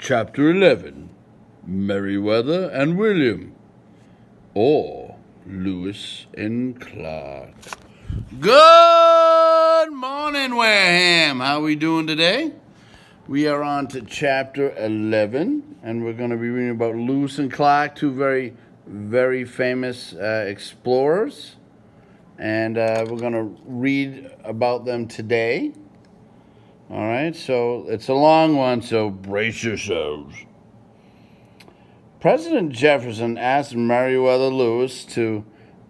Chapter 11, Meriwether and William, or Lewis and Clark. Good morning, Wareham. How are we doing today? We are on to Chapter 11, and we're going to be reading about Lewis and Clark, two very, very famous explorers. And we're going to read about them today. All right, so it's a long one, so brace yourselves. President Jefferson asked Meriwether Lewis to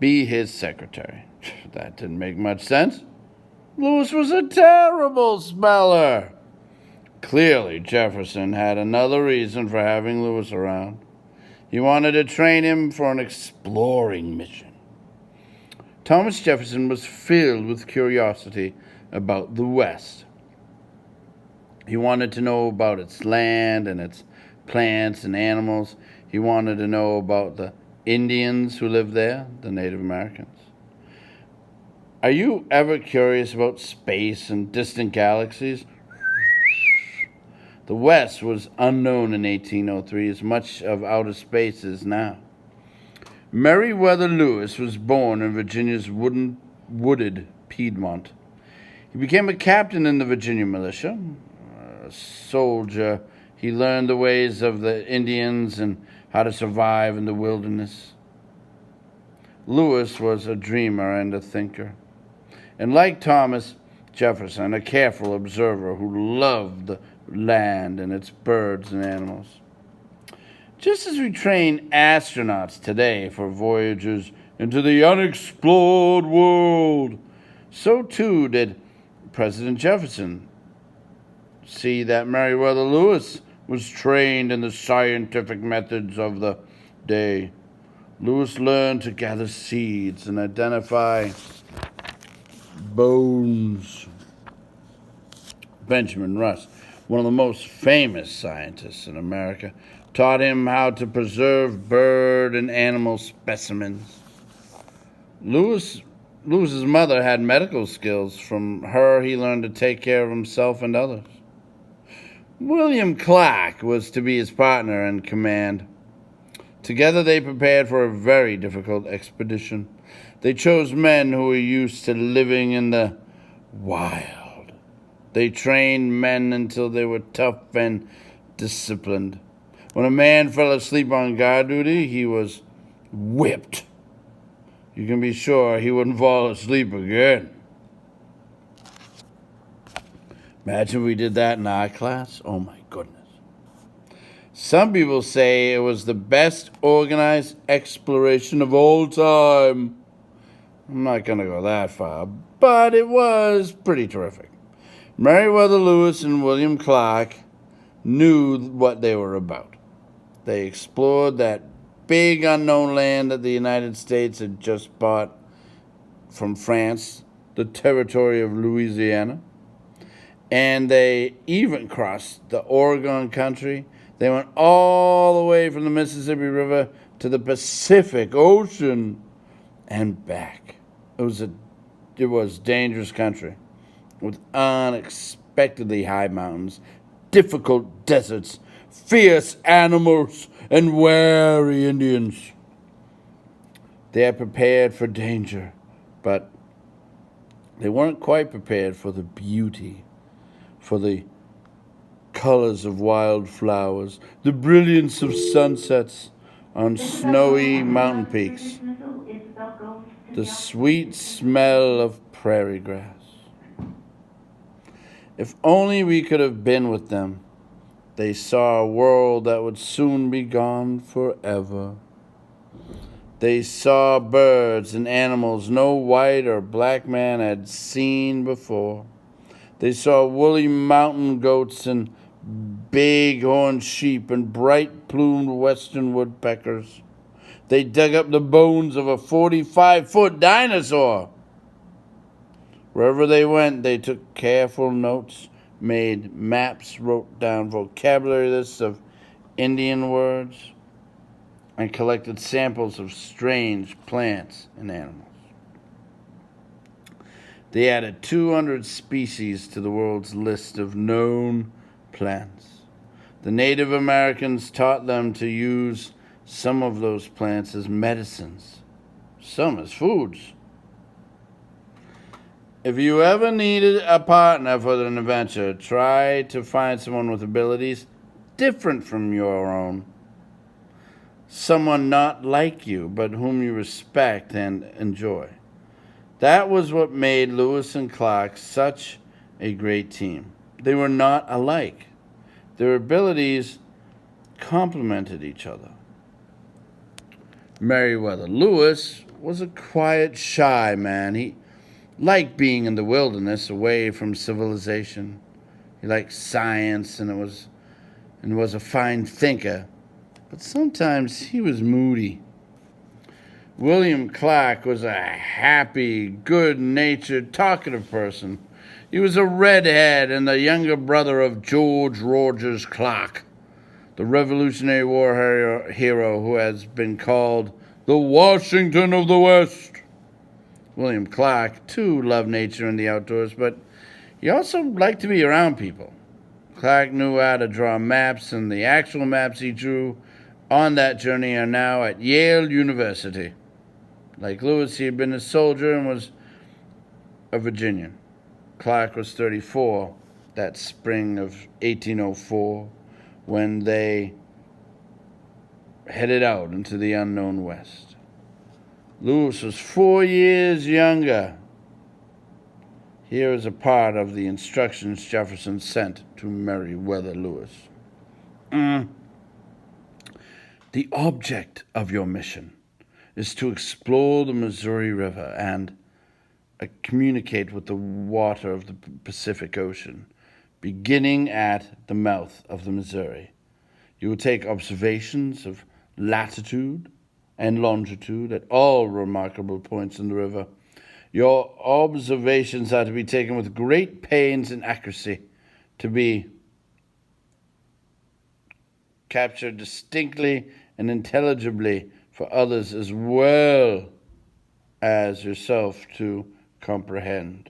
be his secretary. That didn't make much sense. Lewis was a terrible speller. Clearly, Jefferson had another reason for having Lewis around. He wanted to train him for an exploring mission. Thomas Jefferson was filled with curiosity about the West. He wanted to know about its land and its plants and animals. He wanted to know about the Indians who lived there, the Native Americans. Are you ever curious about space and distant galaxies? The West was unknown in 1803 as much of outer space is now. Meriwether Lewis was born in Virginia's wooded Piedmont. He became a captain in the Virginia militia. A soldier, he learned the ways of the Indians and how to survive in the wilderness. Lewis was a dreamer and a thinker, and like Thomas Jefferson, a careful observer who loved the land and its birds and animals. Just as we train astronauts today for voyages into the unexplored world, so too did President Jefferson see that Meriwether Lewis was trained in the scientific methods of the day. Lewis learned to gather seeds and identify bones. Benjamin Rush, one of the most famous scientists in America, taught him how to preserve bird and animal specimens. Lewis's mother had medical skills. From her, he learned to take care of himself and others. William Clark was to be his partner in command. Together they prepared for a very difficult expedition. They chose men who were used to living in the wild. They trained men until they were tough and disciplined. When a man fell asleep on guard duty, he was whipped. You can be sure he wouldn't fall asleep again. Imagine we did that in our class. Oh my goodness. Some people say it was the best organized exploration of all time. I'm not going to go that far, but it was pretty terrific. Meriwether Lewis and William Clark knew what they were about. They explored that big unknown land that the United States had just bought from France, the territory of Louisiana. And they even crossed the Oregon country. They went all the way from the Mississippi River to the Pacific Ocean and back. It was dangerous country with unexpectedly high mountains, difficult deserts, fierce animals, and wary Indians. They are prepared for danger, but they weren't quite prepared for the beauty, for the colors of wildflowers, the brilliance of sunsets on snowy mountain peaks, the sweet smell of prairie grass. If only we could have been with them. They saw a world that would soon be gone forever. They saw birds and animals no white or black man had seen before. They saw woolly mountain goats and big-horned sheep and bright-plumed western woodpeckers. They dug up the bones of a 45-foot dinosaur. Wherever they went, they took careful notes, made maps, wrote down vocabulary lists of Indian words, and collected samples of strange plants and animals. They added 200 species to the world's list of known plants. The Native Americans taught them to use some of those plants as medicines, some as foods. If you ever needed a partner for an adventure, try to find someone with abilities different from your own. Someone not like you, but whom you respect and enjoy. That was what made Lewis and Clark such a great team. They were not alike. Their abilities complemented each other. Meriwether Lewis was a quiet, shy man. He liked being in the wilderness, away from civilization. He liked science and was a fine thinker, but sometimes he was moody. William Clark was a happy, good-natured, talkative person. He was a redhead and the younger brother of George Rogers Clark, the Revolutionary War hero who has been called the Washington of the West. William Clark, too, loved nature and the outdoors, but he also liked to be around people. Clark knew how to draw maps, and the actual maps he drew on that journey are now at Yale University. Like Lewis, he had been a soldier and was a Virginian. Clark was 34 that spring of 1804 when they headed out into the unknown West. Lewis was 4 years younger. Here is a part of the instructions Jefferson sent to Meriwether Lewis. The object of your mission is to explore the Missouri River and communicate with the water of the Pacific Ocean, beginning at the mouth of the Missouri. You will take observations of latitude and longitude at all remarkable points in the river. Your observations are to be taken with great pains and accuracy, to be captured distinctly and intelligibly for others as well as yourself to comprehend.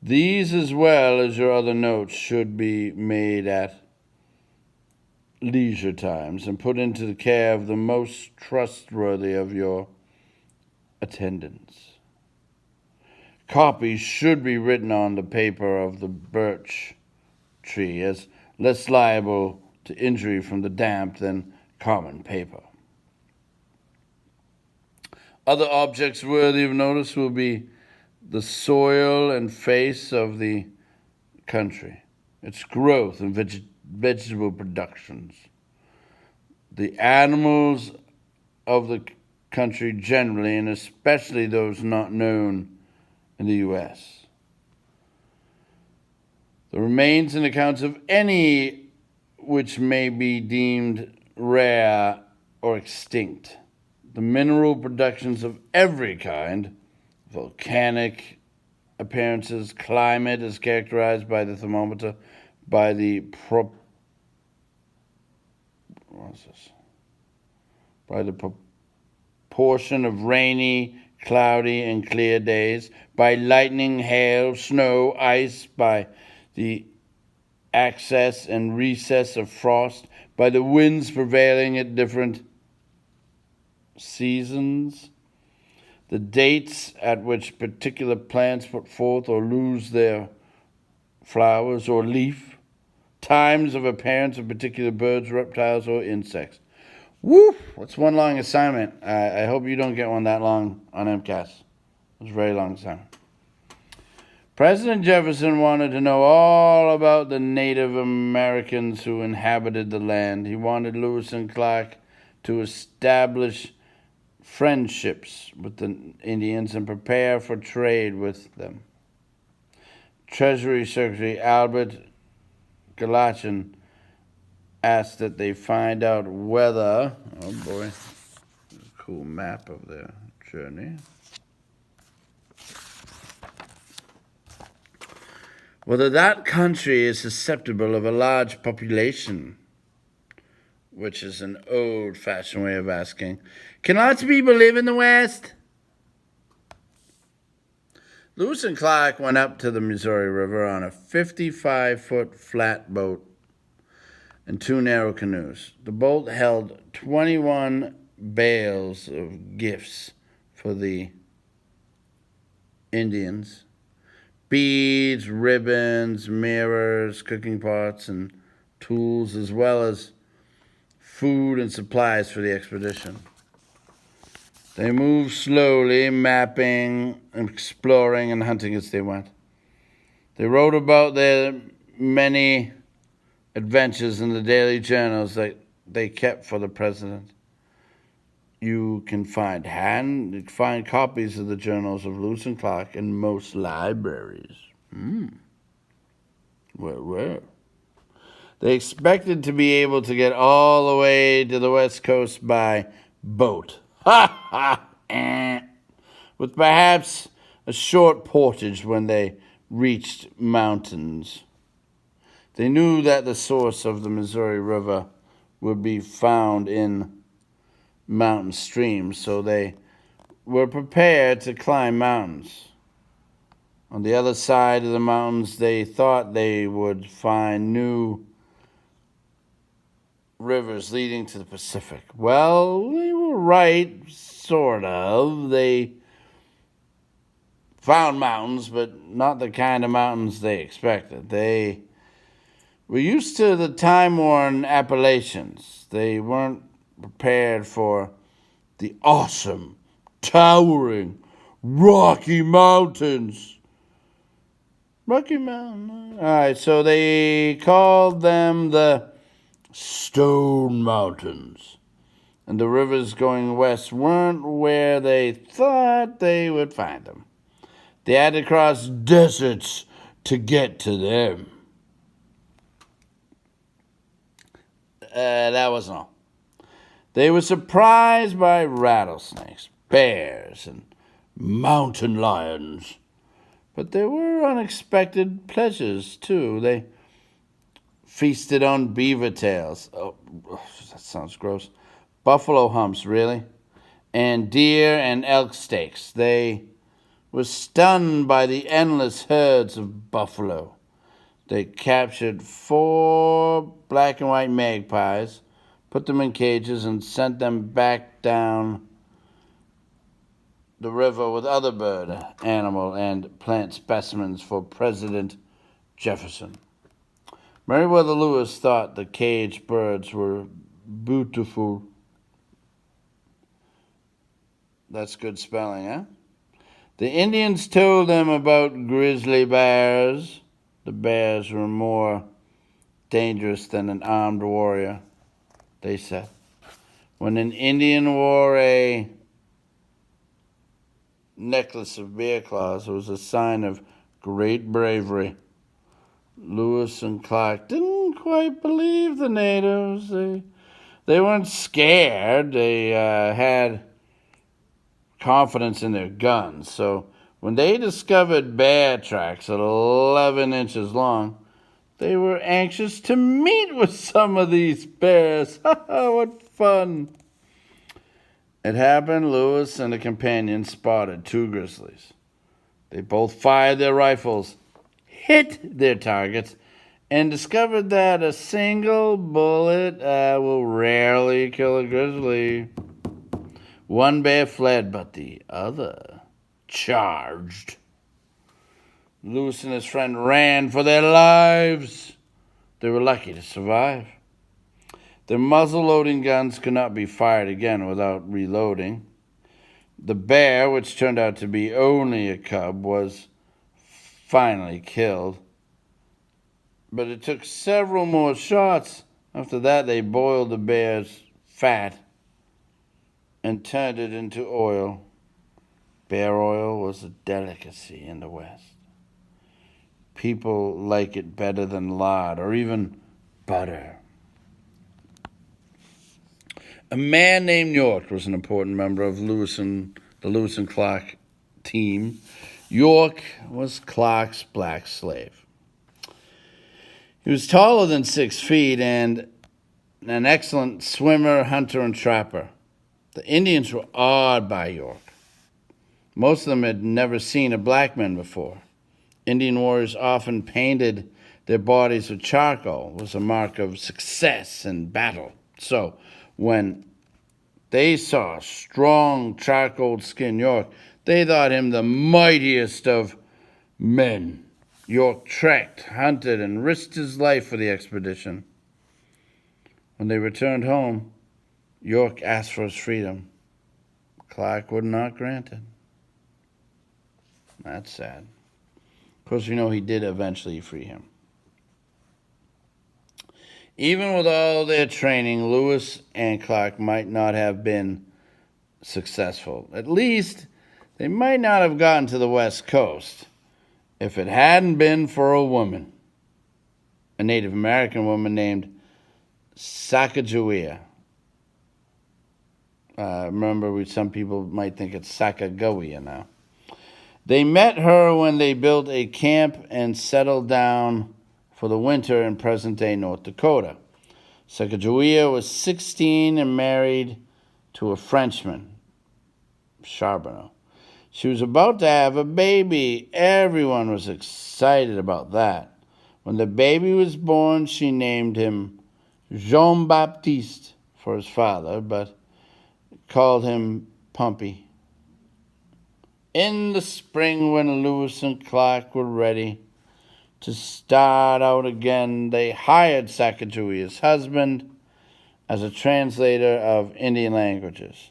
These, as well as your other notes, should be made at leisure times and put into the care of the most trustworthy of your attendants. Copies should be written on the paper of the birch tree, as less liable to injury from the damp than common paper. Other objects worthy of notice will be the soil and face of the country, its growth and vegetable productions, the animals of the country generally, and especially those not known in the U.S. The remains and accounts of any which may be deemed rare or extinct. The mineral productions of every kind, volcanic appearances, climate is characterized by the thermometer, by the proportion of rainy, cloudy, and clear days, by lightning, hail, snow, ice, by the access and recess of frost, by the winds prevailing at different seasons, the dates at which particular plants put forth or lose their flowers or leaf, times of appearance of particular birds, reptiles, or insects. Woo! That's one long assignment. I hope you don't get one that long on MCAS. It's a very long assignment. President Jefferson wanted to know all about the Native Americans who inhabited the land. He wanted Lewis and Clark to establish friendships with the Indians and prepare for trade with them. Treasury Secretary Albert Gallatin asked that they find out whether, oh boy, a cool map of their journey, whether that country is susceptible of a large population, which is an old-fashioned way of asking, can lots of people live in the West? Lewis and Clark went up to the Missouri River on a 55-foot flatboat. and 2 narrow canoes. The boat held 21 bales of gifts for the Indians: beads, ribbons, mirrors, cooking pots, and tools, as well as food and supplies for the expedition. They moved slowly, mapping, exploring, and hunting as they went. They wrote about their many adventures in the daily journals that they kept for the president. You can find copies of the journals of Lewis and Clark in most libraries. Where? They expected to be able to get all the way to the West Coast by boat. Ha ha! With perhaps a short portage when they reached mountains. They knew that the source of the Missouri River would be found in mountain streams, so they were prepared to climb mountains. On the other side of the mountains, they thought they would find new rivers leading to the Pacific. Well, they were right, sort of. They found mountains, but not the kind of mountains they expected. They were used to the time-worn Appalachians. They weren't prepared for the awesome, towering Rocky Mountains. Rocky Mountain. All right, so they called them the Stone Mountains. And the rivers going west weren't where they thought they would find them. They had to cross deserts to get to them. That wasn't all. They were surprised by rattlesnakes, bears, and mountain lions. But there were unexpected pleasures, too. They feasted on beaver tails. Oh, that sounds gross. Buffalo humps, really? And deer and elk steaks. They were stunned by the endless herds of buffalo. They captured 4 black and white magpies, put them in cages, and sent them back down the river with other bird, animal, and plant specimens for President Jefferson. Meriwether Lewis thought the caged birds were beautiful. That's good spelling, huh? The Indians told them about grizzly bears. The bears were more dangerous than an armed warrior, they said. When an Indian wore a necklace of bear claws, it was a sign of great bravery. Lewis and Clark didn't quite believe the natives. They weren't scared. They had confidence in their guns. So when they discovered bear tracks at 11 inches long, they were anxious to meet with some of these bears. What fun! It happened. Lewis and a companion spotted 2 grizzlies. They both fired their rifles, hit their targets, and discovered that a single bullet will rarely kill a grizzly. One bear fled, but the other charged. Lewis and his friend ran for their lives. They were lucky to survive. Their muzzle-loading guns could not be fired again without reloading. The bear, which turned out to be only a cub, was finally killed. But it took several more shots. After that, they boiled the bear's fat and turned it into oil. Bear oil was a delicacy in the West. People like it better than lard or even butter. A man named York was an important member of the Lewis and Clark team. York was Clark's black slave. He was taller than 6 feet and an excellent swimmer, hunter, and trapper. The Indians were awed by York. Most of them had never seen a black man before. Indian warriors often painted their bodies with charcoal was a mark of success in battle. So when they saw strong charcoal-skinned York, they thought him the mightiest of men. York trekked, hunted, and risked his life for the expedition. When they returned home, York asked for his freedom. Clark would not grant it. That's sad. Of course, we know he did eventually free him. Even with all their training, Lewis and Clark might not have been successful. At least, they might not have gotten to the West Coast if it hadn't been for a woman, a Native American woman named Sacagawea. Remember, some people might think it's Sacagawea now. They met her when they built a camp and settled down for the winter in present-day North Dakota. Sacagawea was 16 and married to a Frenchman, Charbonneau. She was about to have a baby. Everyone was excited about that. When the baby was born, she named him Jean-Baptiste for his father, but called him Pompey. In the spring, when Lewis and Clark were ready to start out again, they hired Sacagawea's husband as a translator of Indian languages.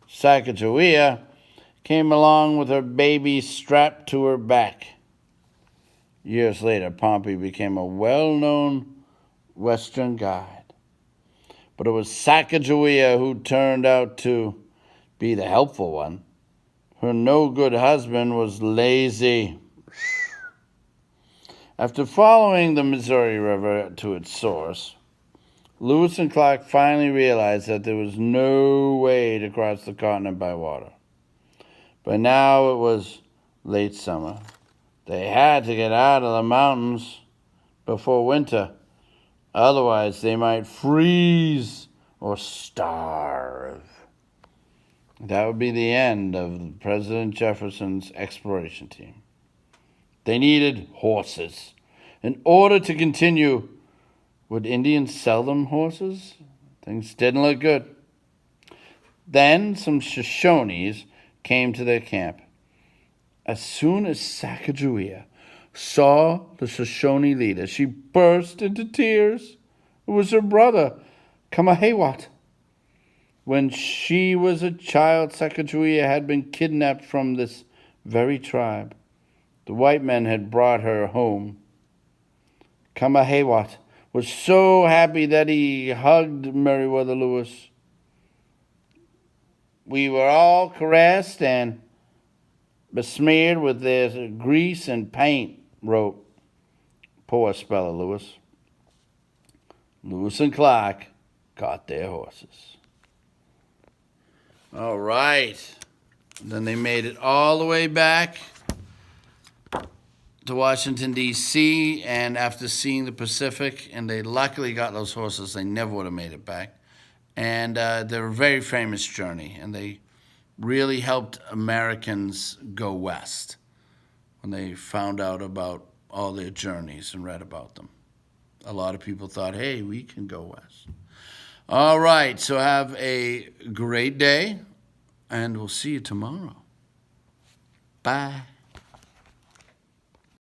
Sacagawea came along with her baby strapped to her back. Years later, Pompey became a well-known Western guide. But it was Sacagawea who turned out to be the helpful one. Her no-good husband was lazy. After following the Missouri River to its source, Lewis and Clark finally realized that there was no way to cross the continent by water. By now it was late summer. They had to get out of the mountains before winter. Otherwise, they might freeze or starve. That would be the end of President Jefferson's exploration team. They needed horses. In order to continue, would Indians sell them horses? Things didn't look good. Then some Shoshones came to their camp. As soon as Sacagawea saw the Shoshone leader, she burst into tears. It was her brother, Kamahewat. When she was a child, Sacagawea had been kidnapped from this very tribe. The white men had brought her home. Kamahewat was so happy that he hugged Meriwether Lewis. We were all caressed and besmeared with their grease and paint, wrote poor speller Lewis. Lewis and Clark got their horses. All right. Then they made it all the way back to Washington, D.C., and after seeing the Pacific, and they luckily got those horses, they never would have made it back. And they're a very famous journey, and they really helped Americans go west when they found out about all their journeys and read about them. A lot of people thought, hey, we can go west. All right, so have a great day, and we'll see you tomorrow. Bye.